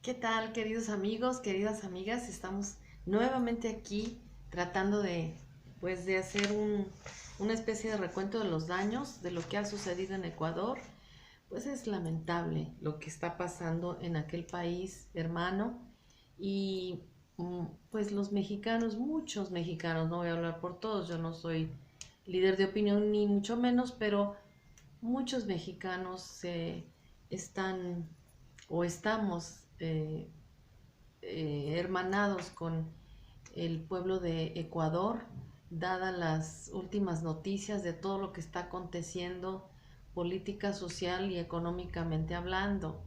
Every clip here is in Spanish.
¿Qué tal, queridos amigos, queridas amigas? Estamos nuevamente aquí tratando de hacer una especie de recuento de los daños, de lo que ha sucedido en Ecuador. Pues es lamentable lo que está pasando en aquel país hermano y pues los mexicanos, muchos mexicanos, no voy a hablar por todos, yo no soy líder de opinión ni mucho menos, pero muchos mexicanos están o estamos hermanados con el pueblo de Ecuador, dadas las últimas noticias de todo lo que está aconteciendo política, social y económicamente hablando,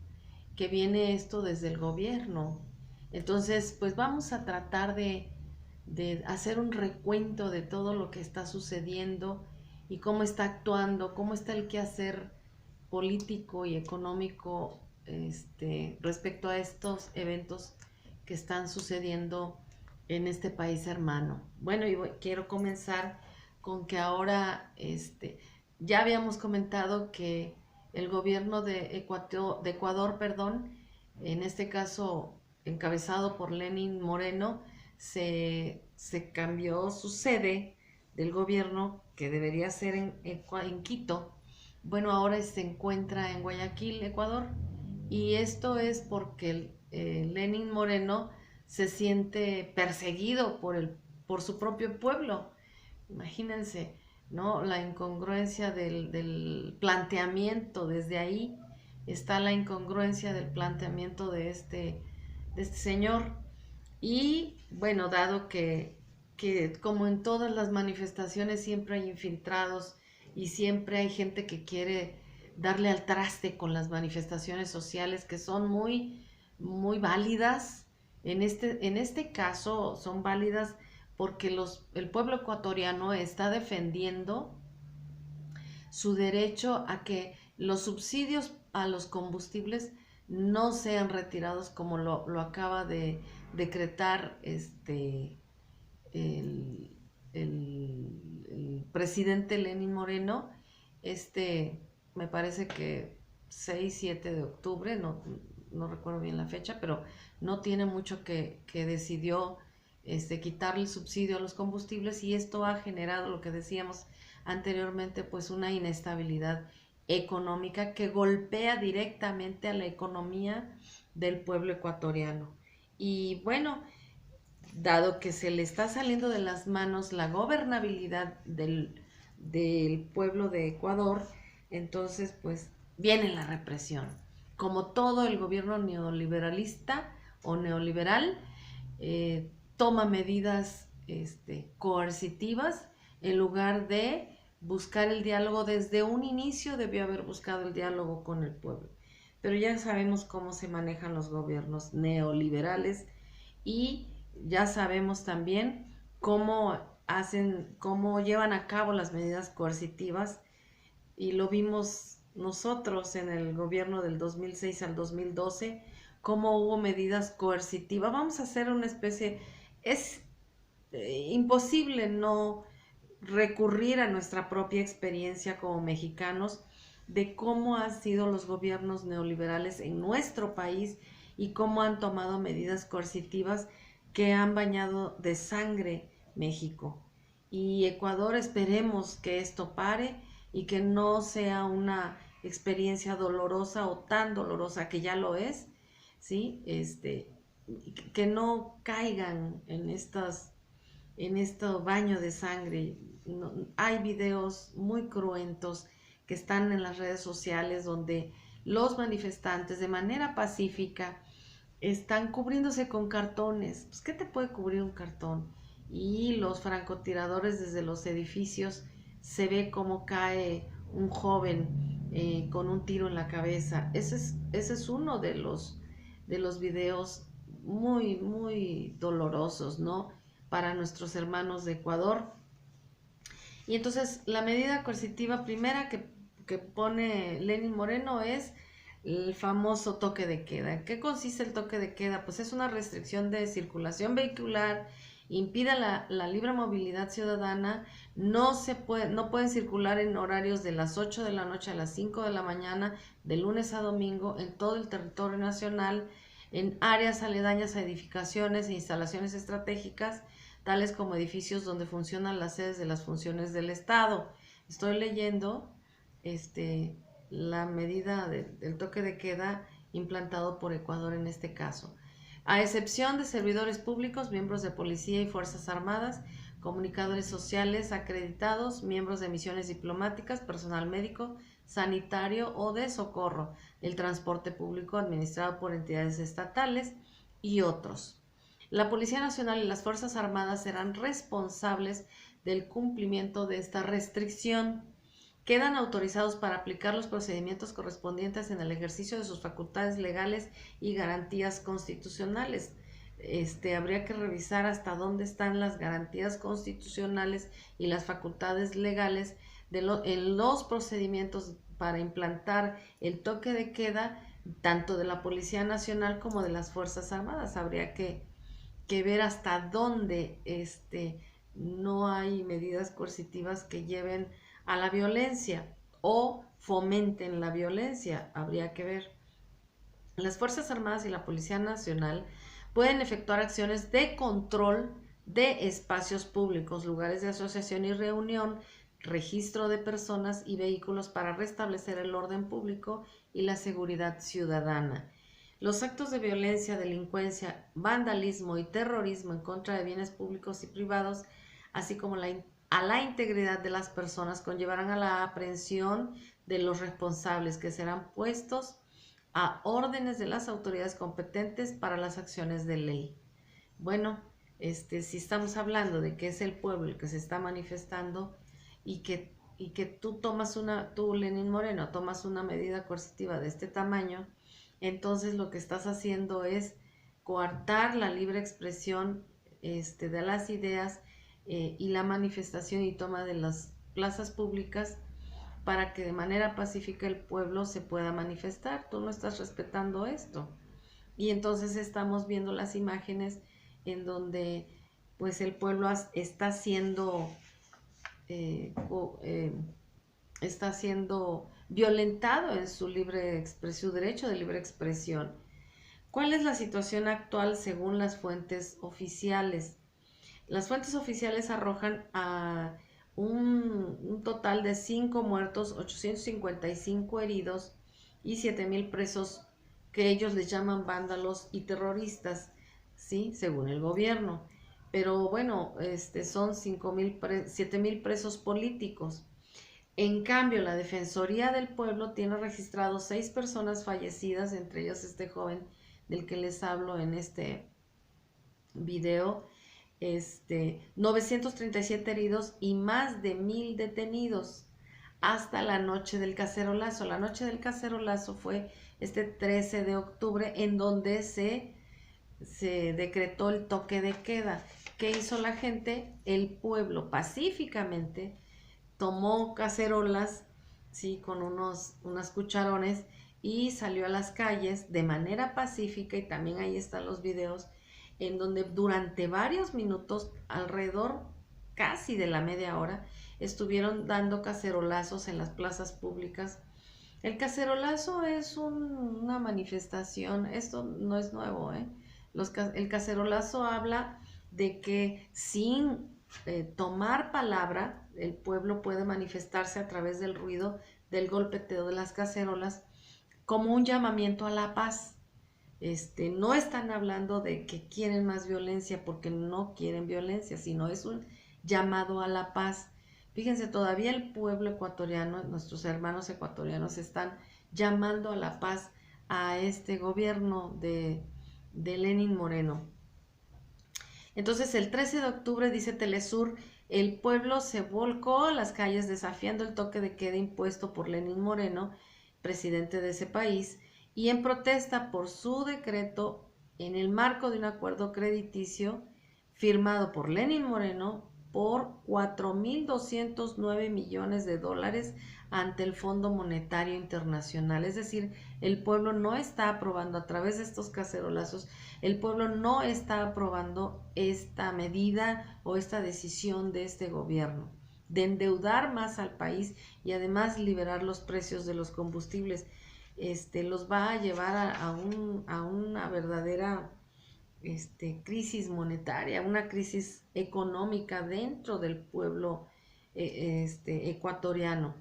que viene esto desde el gobierno. Entonces, pues vamos a tratar de hacer un recuento de todo lo que está sucediendo y cómo está actuando, cómo está el quehacer político y económico respecto a estos eventos que están sucediendo en este país hermano. Bueno, quiero comenzar con que ahora ya habíamos comentado que el gobierno de Ecuador, perdón, en este caso encabezado por Lenin Moreno, se cambió su sede del gobierno, que debería ser en Quito. Bueno, ahora se encuentra en Guayaquil, Ecuador, y esto es porque Lenin Moreno se siente perseguido por su propio pueblo. Imagínense, ¿no? La incongruencia del planteamiento, desde ahí está la incongruencia del planteamiento de este señor. Y bueno, dado que como en todas las manifestaciones siempre hay infiltrados y siempre hay gente que quiere darle al traste con las manifestaciones sociales que son muy, muy válidas. En este caso son válidas porque el pueblo ecuatoriano está defendiendo su derecho a que los subsidios a los combustibles no sean retirados como lo acaba de decretar el, el presidente Lenin Moreno, este, me parece que 6, 7 de octubre, no recuerdo bien la fecha, pero no tiene mucho que decidió quitarle el subsidio a los combustibles, y esto ha generado lo que decíamos anteriormente, pues una inestabilidad económica que golpea directamente a la economía del pueblo ecuatoriano. Y bueno, dado que se le está saliendo de las manos la gobernabilidad del pueblo de Ecuador, entonces pues viene la represión. Como todo el gobierno neoliberalista o neoliberal, toma medidas coercitivas en lugar de buscar el diálogo. Desde un inicio debió haber buscado el diálogo con el pueblo. Pero ya sabemos cómo se manejan los gobiernos neoliberales, y ya sabemos también cómo llevan a cabo las medidas coercitivas, y lo vimos nosotros en el gobierno del 2006 al 2012, cómo hubo medidas coercitivas. Vamos a hacer una especie, es imposible no recurrir a nuestra propia experiencia como mexicanos de cómo han sido los gobiernos neoliberales en nuestro país y cómo han tomado medidas coercitivas que han bañado de sangre México. Y Ecuador, esperemos que esto pare y que no sea una experiencia dolorosa o tan dolorosa que ya lo es, ¿sí? Que no caigan en este baño de sangre. No, hay videos muy cruentos que están en las redes sociales donde los manifestantes de manera pacífica están cubriéndose con cartones. Pues, ¿qué te puede cubrir un cartón? Y los francotiradores desde los edificios, se ve cómo cae un joven con un tiro en la cabeza. Ese es uno de los videos muy, muy dolorosos, ¿no? Para nuestros hermanos de Ecuador. Y entonces la medida coercitiva primera que pone Lenin Moreno es el famoso toque de queda. ¿En qué consiste el toque de queda? Pues es una restricción de circulación vehicular, impide la libre movilidad ciudadana. No pueden circular en horarios de las 8 de la noche a las 5 de la mañana, de lunes a domingo, en todo el territorio nacional. en áreas aledañas a edificaciones e instalaciones estratégicas, tales como edificios donde funcionan las sedes de las funciones del Estado. Estoy leyendo la medida del toque de queda implantado por Ecuador en este caso. A excepción de servidores públicos, miembros de policía y fuerzas armadas, comunicadores sociales acreditados, miembros de misiones diplomáticas, personal médico, sanitario o de socorro, el transporte público administrado por entidades estatales y otros. La Policía Nacional y las Fuerzas Armadas serán responsables del cumplimiento de esta restricción. Quedan autorizados para aplicar los procedimientos correspondientes en el ejercicio de sus facultades legales y garantías constitucionales. Habría que revisar hasta dónde están las garantías constitucionales y las facultades legales en los procedimientos para implantar el toque de queda, tanto de la Policía Nacional como de las Fuerzas Armadas. Habría que ver hasta dónde no hay medidas coercitivas que lleven a la violencia o fomenten la violencia. Habría que ver. Las Fuerzas Armadas y la Policía Nacional pueden efectuar acciones de control de espacios públicos, lugares de asociación y reunión, registro de personas y vehículos para restablecer el orden público y la seguridad ciudadana. Los actos de violencia, delincuencia, vandalismo y terrorismo en contra de bienes públicos y privados, así como a la integridad de las personas, conllevarán a la aprehensión de los responsables, que serán puestos a órdenes de las autoridades competentes para las acciones de ley. Bueno, si estamos hablando de que es el pueblo el que se está manifestando y que tú, Lenín Moreno, tomas una medida coercitiva de este tamaño, entonces lo que estás haciendo es coartar la libre expresión de las ideas y la manifestación y toma de las plazas públicas para que de manera pacífica el pueblo se pueda manifestar. Tú no estás respetando esto. Y entonces estamos viendo las imágenes en donde pues el pueblo está siendo violentado en su su derecho de libre expresión. ¿Cuál es la situación actual según las fuentes oficiales? Las fuentes oficiales arrojan a un total de 5 muertos, 855 heridos y 7,000 presos que ellos les llaman vándalos y terroristas, ¿sí? Según el gobierno. Pero bueno, son 7,000 presos políticos. En cambio, la Defensoría del Pueblo tiene registrado 6 personas fallecidas, entre ellas este joven del que les hablo en este video, 937 heridos y más de 1,000 detenidos hasta la noche del cacerolazo. La noche del cacerolazo fue este 13 de octubre en donde se decretó el toque de queda. ¿Qué hizo la gente? El pueblo pacíficamente tomó cacerolas, ¿sí? Con unos cucharones y salió a las calles de manera pacífica, y también ahí están los videos en donde durante varios minutos, alrededor casi de la media hora, estuvieron dando cacerolazos en las plazas públicas. El cacerolazo es una manifestación, esto no es nuevo, ¿eh? El cacerolazo habla de que sin tomar palabra, el pueblo puede manifestarse a través del ruido, del golpeteo de las cacerolas, como un llamamiento a la paz. No están hablando de que quieren más violencia porque no quieren violencia, sino es un llamado a la paz. Fíjense, todavía el pueblo ecuatoriano, nuestros hermanos ecuatorianos, están llamando a la paz a este gobierno de Lenín Moreno. Entonces, el 13 de octubre, dice Telesur, el pueblo se volcó a las calles desafiando el toque de queda impuesto por Lenín Moreno, presidente de ese país, y en protesta por su decreto en el marco de un acuerdo crediticio firmado por Lenín Moreno por 4,209 millones de dólares ante el Fondo Monetario Internacional. Es decir, el pueblo no está aprobando a través de estos cacerolazos, el pueblo no está aprobando esta medida o esta decisión de este gobierno de endeudar más al país y además liberar los precios de los combustibles. los va a llevar a una verdadera crisis monetaria, una crisis económica dentro del pueblo ecuatoriano.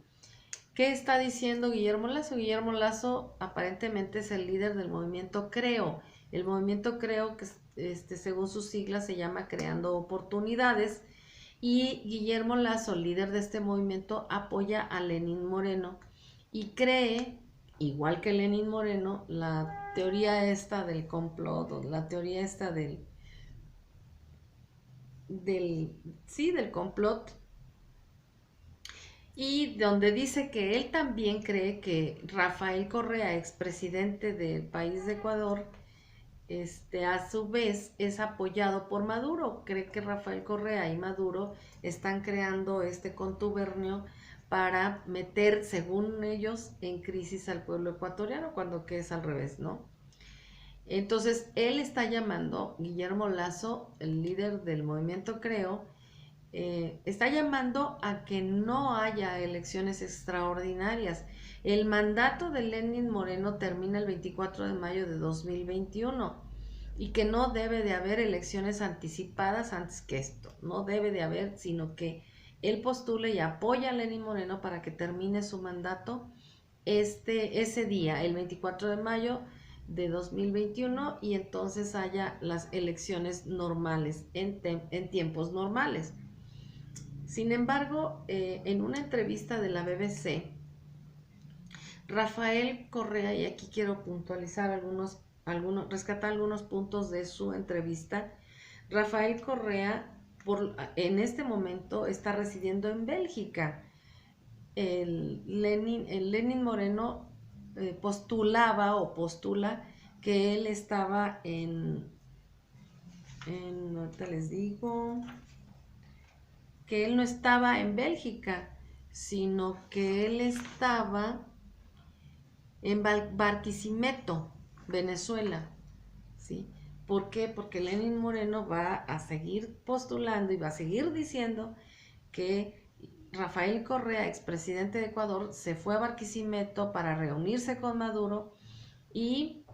¿Qué está diciendo Guillermo Lasso? Guillermo Lasso aparentemente es el líder del movimiento Creo. El movimiento Creo, que según sus siglas se llama Creando Oportunidades, y Guillermo Lasso, líder de este movimiento, apoya a Lenín Moreno y cree, igual que Lenín Moreno, la teoría esta del complot, la teoría esta del complot, y donde dice que él también cree que Rafael Correa, expresidente del país de Ecuador, a su vez es apoyado por Maduro. Cree que Rafael Correa y Maduro están creando este contubernio para meter, según ellos, en crisis al pueblo ecuatoriano, cuando que es al revés, ¿no? Entonces, él está llamando, Guillermo Lasso, el líder del movimiento Creo, está llamando a que no haya elecciones extraordinarias. El mandato de Lenín Moreno termina el 24 de mayo de 2021 y que no debe de haber elecciones anticipadas antes que esto. No debe de haber, sino que él postule y apoya a Lenín Moreno para que termine su mandato ese día, el 24 de mayo de 2021, y entonces haya las elecciones normales, en tiempos normales. Sin embargo, en una entrevista de la BBC, Rafael Correa, y aquí quiero puntualizar rescatar algunos puntos de su entrevista. Rafael Correa, en este momento, está residiendo en Bélgica. El Lenín Moreno postula que él estaba ahorita les digo, que él no estaba en Bélgica, sino que él estaba en Barquisimeto, Venezuela, ¿sí? ¿Por qué? Porque Lenín Moreno va a seguir postulando y va a seguir diciendo que Rafael Correa, expresidente de Ecuador, se fue a Barquisimeto para reunirse con Maduro y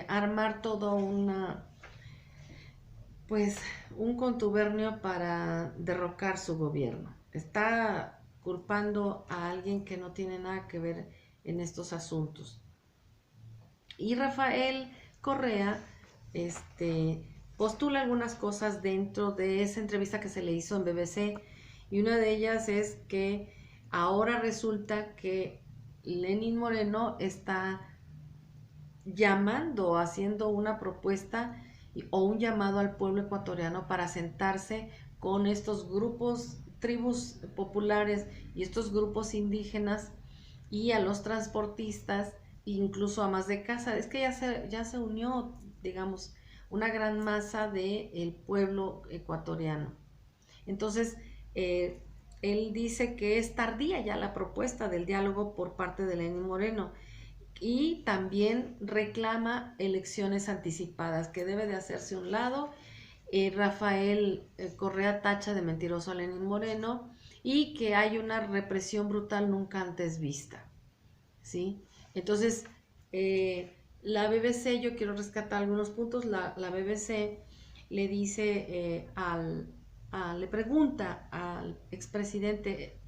armar todo un contubernio para derrocar su gobierno. Está culpando a alguien que no tiene nada que ver en estos asuntos. Y Rafael Correa postula algunas cosas dentro de esa entrevista que se le hizo en BBC, y una de ellas es que ahora resulta que Lenín Moreno está llamando, haciendo una propuesta o un llamado al pueblo ecuatoriano para sentarse con estos grupos, tribus populares y estos grupos indígenas, y a los transportistas, incluso amas de casa. Es que ya se unió, digamos, una gran masa del pueblo ecuatoriano. Entonces, él dice que es tardía ya la propuesta del diálogo por parte de Lenín Moreno, y también reclama elecciones anticipadas, que debe de hacerse a un lado. Rafael Correa tacha de mentiroso a Lenín Moreno y que hay una represión brutal nunca antes vista, ¿sí? Entonces, la BBC, yo quiero rescatar algunos puntos. La BBC le dice le pregunta al expresidente,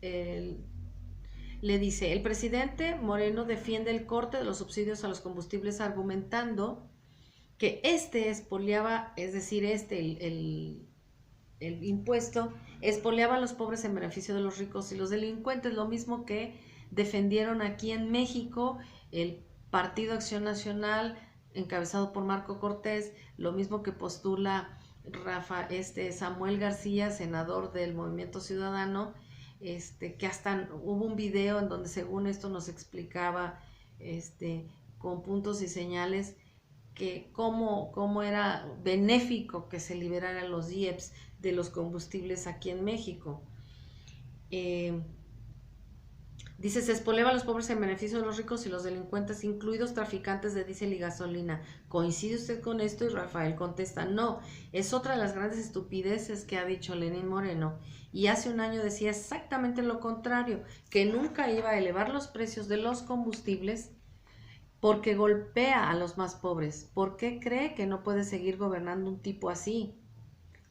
le dice: el presidente Moreno defiende el corte de los subsidios a los combustibles, argumentando que expoliaba, es decir, el impuesto expoliaba a los pobres en beneficio de los ricos y los delincuentes, lo mismo que defendieron aquí en México el Partido Acción Nacional, encabezado por Marco Cortés, lo mismo que postula Samuel García, senador del Movimiento Ciudadano, que hasta hubo un video en donde según esto nos explicaba con puntos y señales que cómo era benéfico que se liberaran los IEPS de los combustibles aquí en México. Dice: se expoliaba a los pobres en beneficio de los ricos y los delincuentes, incluidos traficantes de diésel y gasolina. ¿Coincide usted con esto? Y Rafael contesta: no, es otra de las grandes estupideces que ha dicho Lenín Moreno, y hace un año decía exactamente lo contrario, que nunca iba a elevar los precios de los combustibles, porque golpea a los más pobres. ¿Por qué cree que no puede seguir gobernando un tipo así?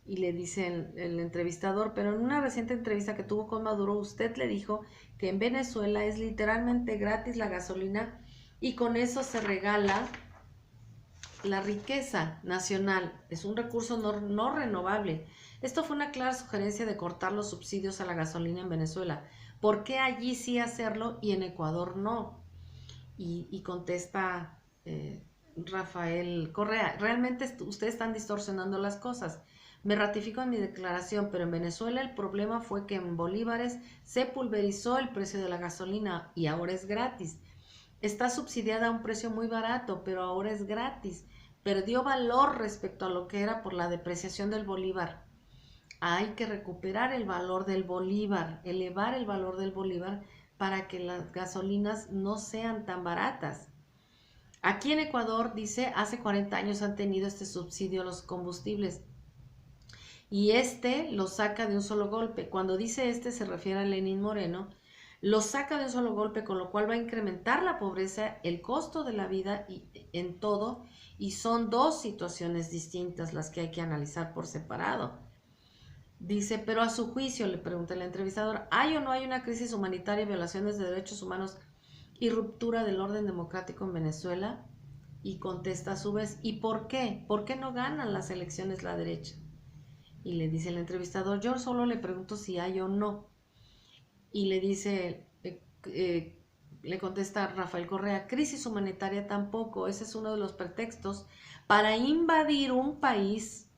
Y le dice el entrevistador, pero en una reciente entrevista que tuvo con Maduro, usted le dijo que en Venezuela es literalmente gratis la gasolina y con eso se regala la riqueza nacional. Es un recurso no renovable. Esto fue una clara sugerencia de cortar los subsidios a la gasolina en Venezuela. ¿Por qué allí sí hacerlo y en Ecuador no? Y contesta Rafael Correa, realmente ustedes están distorsionando las cosas. Me ratifico en mi declaración, pero en Venezuela el problema fue que en bolívares se pulverizó el precio de la gasolina y ahora es gratis. Está subsidiada a un precio muy barato, pero ahora es gratis. Perdió valor respecto a lo que era por la depreciación del bolívar. Hay que recuperar el valor del bolívar, elevar el valor del bolívar para que las gasolinas no sean tan baratas. Aquí en Ecuador, dice, hace 40 años han tenido este subsidio a los combustibles y este lo saca de un solo golpe. Cuando dice este se refiere a Lenín Moreno, lo saca de un solo golpe, con lo cual va a incrementar la pobreza, el costo de la vida y, en todo, y son dos situaciones distintas las que hay que analizar por separado. Dice, pero a su juicio, le pregunta el entrevistador, ¿hay o no hay una crisis humanitaria, violaciones de derechos humanos y ruptura del orden democrático en Venezuela? Y contesta a su vez, ¿y por qué? ¿Por qué no ganan las elecciones la derecha? Y le dice el entrevistador, yo solo le pregunto si hay o no. Y le dice, le contesta Rafael Correa, crisis humanitaria tampoco, ese es uno de los pretextos para invadir un país.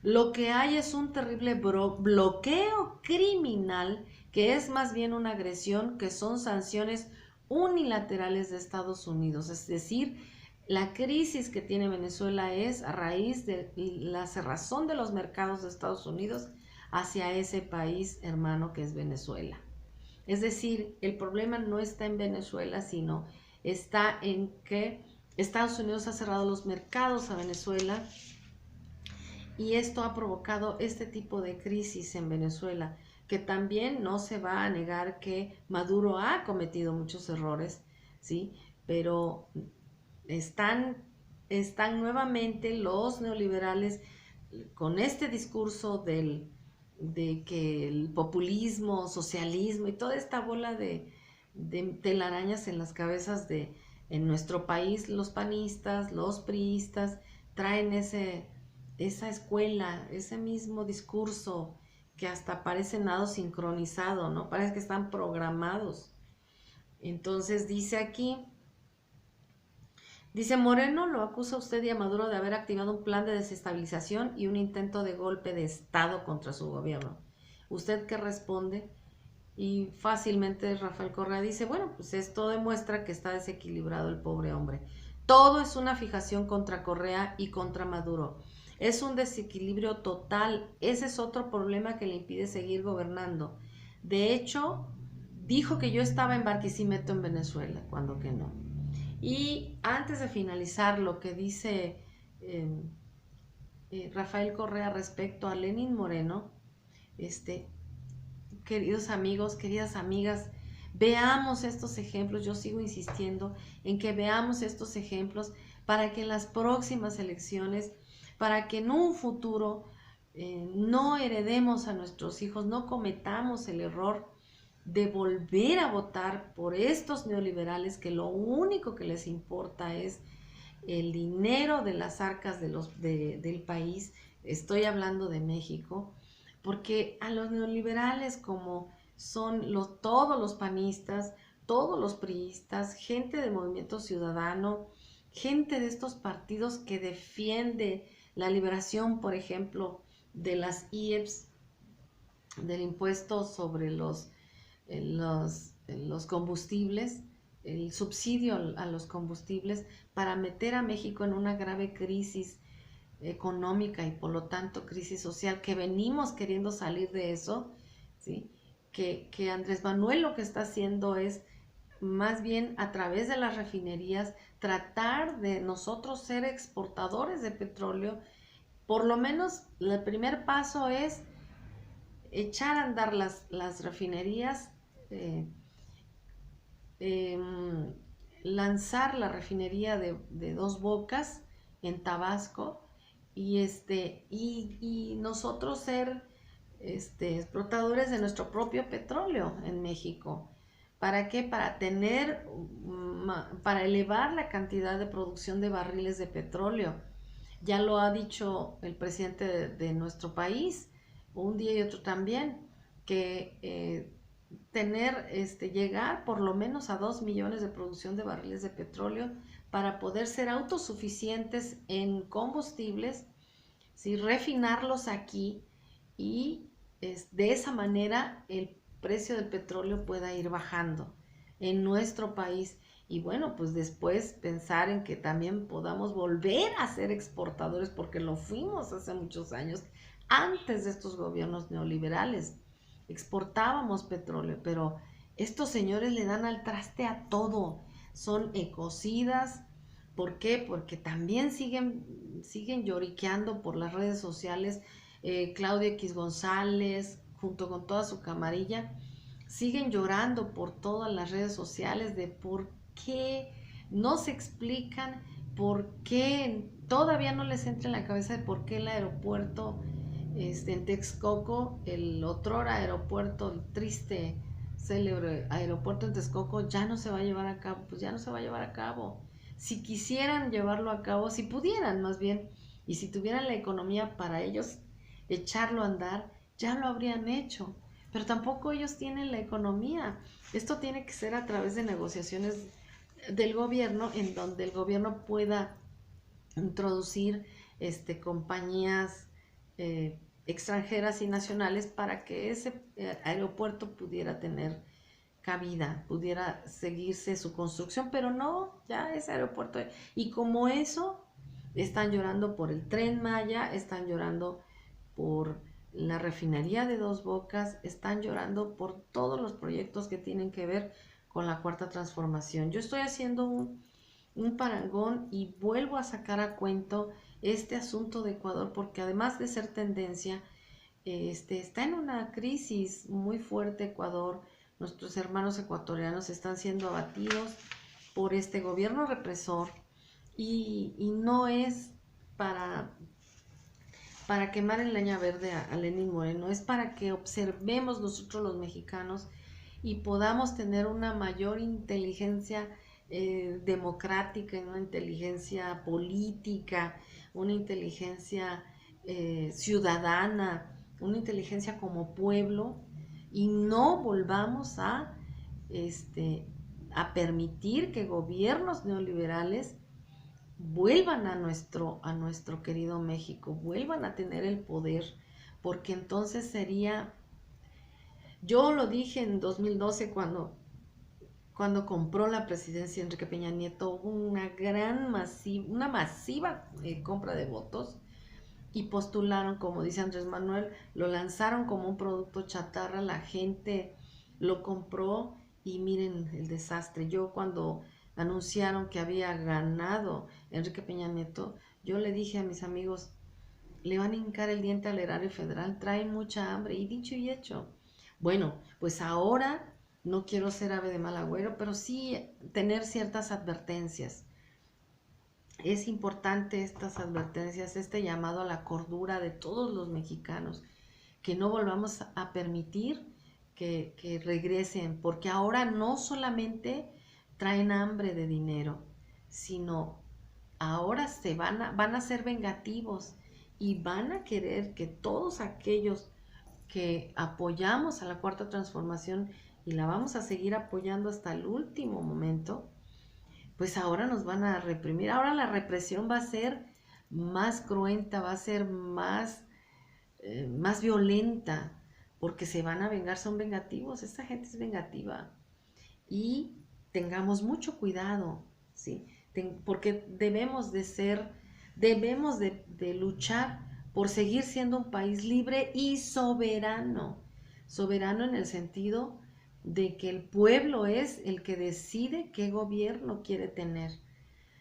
Lo que hay es un terrible bloqueo criminal que es más bien una agresión, que son sanciones unilaterales de Estados Unidos. Es decir, la crisis que tiene Venezuela es a raíz de la cerrazón de los mercados de Estados Unidos hacia ese país hermano que es Venezuela. Es decir, el problema no está en Venezuela, sino está en que Estados Unidos ha cerrado los mercados a Venezuela y esto ha provocado este tipo de crisis en Venezuela, que también no se va a negar que Maduro ha cometido muchos errores, ¿sí? Pero están nuevamente los neoliberales con este discurso de que el populismo, socialismo y toda esta bola de telarañas en las cabezas en nuestro país, los panistas, los priistas, traen esa escuela, ese mismo discurso que hasta parece nada sincronizado, ¿no? Parece que están programados. Entonces dice aquí, dice Moreno lo acusa a usted y a Maduro de haber activado un plan de desestabilización y un intento de golpe de Estado contra su gobierno. ¿Usted qué responde? Y fácilmente Rafael Correa dice, bueno, pues esto demuestra que está desequilibrado el pobre hombre. Todo es una fijación contra Correa y contra Maduro. Es un desequilibrio total. Ese es otro problema que le impide seguir gobernando. De hecho, dijo que yo estaba en Barquisimeto en Venezuela, cuando que no. Y antes de finalizar lo que dice eh, Rafael Correa respecto a Lenín Moreno, queridos amigos, queridas amigas, veamos estos ejemplos. Yo sigo insistiendo en que veamos estos ejemplos para que en las próximas elecciones, para que en un futuro no heredemos a nuestros hijos, no cometamos el error de volver a votar por estos neoliberales que lo único que les importa es el dinero de las arcas del país. Estoy hablando de México, porque a los neoliberales, como son todos los panistas, todos los priistas, gente de Movimiento Ciudadano, gente de estos partidos que defiende la liberación, por ejemplo, de las IEPS, del impuesto sobre los combustibles, el subsidio a los combustibles, para meter a México en una grave crisis económica y por lo tanto crisis social, que venimos queriendo salir de eso, ¿sí? Que Andrés Manuel lo que está haciendo es más bien a través de las refinerías tratar de nosotros ser exportadores de petróleo. Por lo menos el primer paso es echar a andar las refinerías, eh, eh, lanzar la refinería de Dos Bocas en Tabasco y nosotros ser explotadores de nuestro propio petróleo en México. ¿Para qué? Para tener, para elevar la cantidad de producción de barriles de petróleo. Ya lo ha dicho el presidente de nuestro país, un día y otro también, que llegar por lo menos a 2 millones de producción de barriles de petróleo para poder ser autosuficientes en combustibles, ¿sí? Refinarlos aquí y de esa manera el precio del petróleo pueda ir bajando en nuestro país. Y bueno, pues después pensar en que también podamos volver a ser exportadores, porque lo fuimos hace muchos años, antes de estos gobiernos neoliberales. Exportábamos petróleo, pero estos señores le dan al traste a todo. Son ecocidas. ¿Por qué? Porque también siguen lloriqueando por las redes sociales. Claudia X González, junto con toda su camarilla, siguen llorando por todas las redes sociales de por qué no se explican, por qué todavía no les entra en la cabeza de por qué el aeropuerto en Texcoco, el otrora aeropuerto, el triste, célebre aeropuerto en Texcoco, ya no se va a llevar a cabo. Pues ya no se va a llevar a cabo. Si quisieran llevarlo a cabo, si pudieran más bien, y si tuvieran la economía para ellos echarlo a andar, ya lo habrían hecho. Pero tampoco ellos tienen la economía. Esto tiene que ser a través de negociaciones del gobierno, en donde el gobierno pueda introducir compañías extranjeras y nacionales para que ese aeropuerto pudiera tener cabida, pudiera seguirse su construcción, pero no, ya ese aeropuerto. Y como eso, están llorando por el Tren Maya, están llorando por la refinería de Dos Bocas, están llorando por todos los proyectos que tienen que ver con la Cuarta Transformación. Yo estoy haciendo un parangón y vuelvo a sacar a cuento este asunto de Ecuador, porque además de ser tendencia, está en una crisis muy fuerte Ecuador. Nuestros hermanos ecuatorianos están siendo abatidos por este gobierno represor y no es para, para quemar en leña verde a Lenín Moreno, es para que observemos nosotros los mexicanos y podamos tener una mayor inteligencia democrática, una inteligencia política, una inteligencia ciudadana, una inteligencia como pueblo, y no volvamos a permitir que gobiernos neoliberales vuelvan a nuestro querido México, vuelvan a tener el poder, porque entonces sería, yo lo dije en 2012 cuando compró la presidencia Enrique Peña Nieto, hubo una masiva compra de votos y postularon, como dice Andrés Manuel, lo lanzaron como un producto chatarra, la gente lo compró y miren el desastre. Yo cuando anunciaron que había ganado Enrique Peña Nieto, yo le dije a mis amigos, le van a hincar el diente al erario federal, traen mucha hambre, y dicho y hecho. Bueno, pues ahora no quiero ser ave de mal agüero, pero sí tener ciertas advertencias. Es importante estas advertencias, este llamado a la cordura de todos los mexicanos, que no volvamos a permitir que regresen, porque ahora no solamente traen hambre de dinero, sino ahora van a ser vengativos y van a querer que todos aquellos que apoyamos a la Cuarta Transformación y la vamos a seguir apoyando hasta el último momento, pues ahora nos van a reprimir. Ahora la represión va a ser más cruenta, va a ser más violenta, porque se van a vengar, son vengativos, esta gente es vengativa. Y tengamos mucho cuidado, ¿sí? Porque debemos de luchar por seguir siendo un país libre y soberano. Soberano en el sentido de que el pueblo es el que decide qué gobierno quiere tener.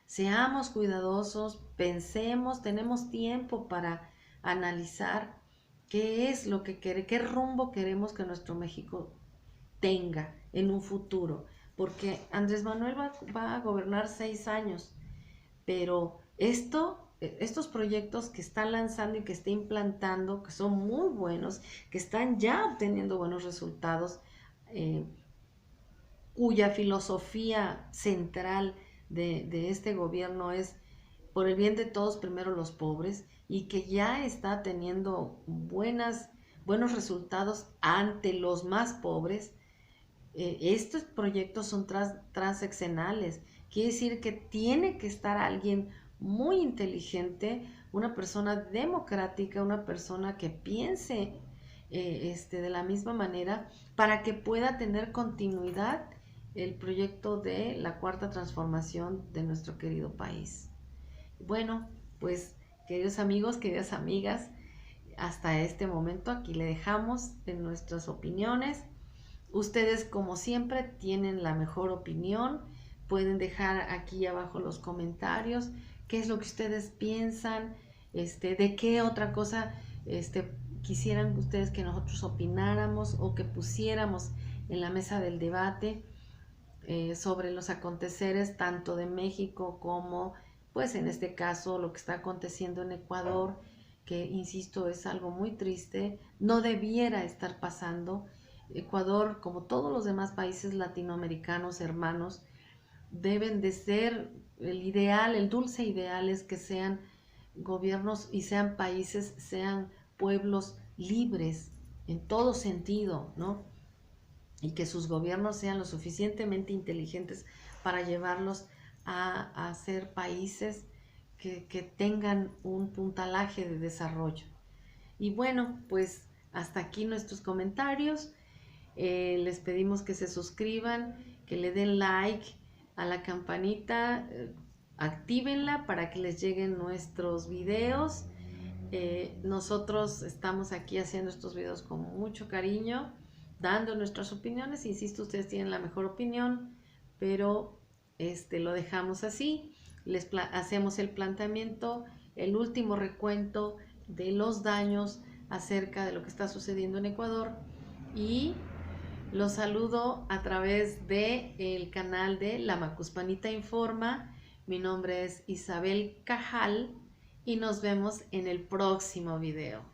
Seamos cuidadosos, pensemos, tenemos tiempo para analizar qué es lo que qué rumbo queremos que nuestro México tenga en un futuro, porque Andrés Manuel va a gobernar 6 años, pero estos proyectos que está lanzando y que está implantando, que son muy buenos, que están ya obteniendo buenos resultados, eh, cuya filosofía central de este gobierno es por el bien de todos, primero los pobres, y que ya está teniendo buenos resultados ante los más pobres. Estos proyectos son transeccionales, quiere decir que tiene que estar alguien muy inteligente, una persona democrática, una persona que piense de la misma manera para que pueda tener continuidad el proyecto de la cuarta transformación de nuestro querido país. Bueno, pues queridos amigos, queridas amigas, hasta este momento aquí le dejamos en nuestras opiniones. Ustedes, como siempre, tienen la mejor opinión. Pueden dejar aquí abajo los comentarios qué es lo que ustedes piensan, de qué otra cosa quisieran ustedes que nosotros opináramos o que pusiéramos en la mesa del debate sobre los aconteceres tanto de México como, pues en este caso, lo que está aconteciendo en Ecuador, que insisto es algo muy triste, no debiera estar pasando. Ecuador, como todos los demás países latinoamericanos hermanos, deben de ser el ideal, el dulce ideal es que sean gobiernos y sean países, sean pueblos libres en todo sentido, ¿no? Y que sus gobiernos sean lo suficientemente inteligentes para llevarlos a ser países que tengan un puntalaje de desarrollo. Y bueno, pues hasta aquí nuestros comentarios. Les pedimos que se suscriban, que le den like a la campanita, actívenla para que les lleguen nuestros videos. Nosotros estamos aquí haciendo estos videos con mucho cariño, dando nuestras opiniones. Insisto, ustedes tienen la mejor opinión, pero lo dejamos así. Hacemos el planteamiento, el último recuento de los daños acerca de lo que está sucediendo en Ecuador, y los saludo a través del canal de La Macuspanita Informa. Mi nombre es Isabel Cajal y nos vemos en el próximo video.